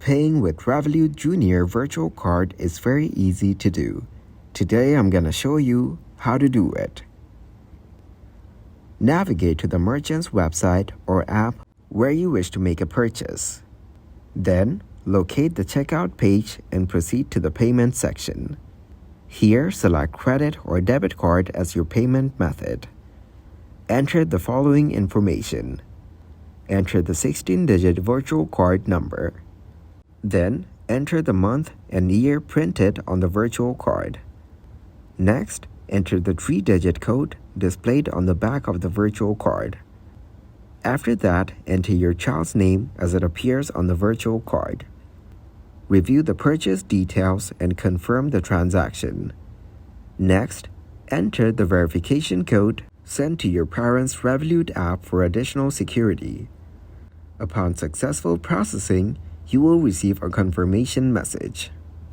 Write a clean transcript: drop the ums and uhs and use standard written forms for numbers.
Paying with Revolut Junior virtual card is very easy to do. Today I'm going to show you how to do it. Navigate to the merchant's website or app where you wish to make a purchase. Then, locate the checkout page and proceed to the payment section. Here, select credit or debit card as your payment method. Enter the following information. Enter the 16-digit virtual card number. Then, enter the month and year printed on the virtual card. Next, enter the 3-digit code displayed on the back of the virtual card. After that, enter your child's name as it appears on the virtual card. Review the purchase details and confirm the transaction. Next, enter the verification code sent to your parents' Revolut app for additional security. Upon successful processing, you will receive a confirmation message.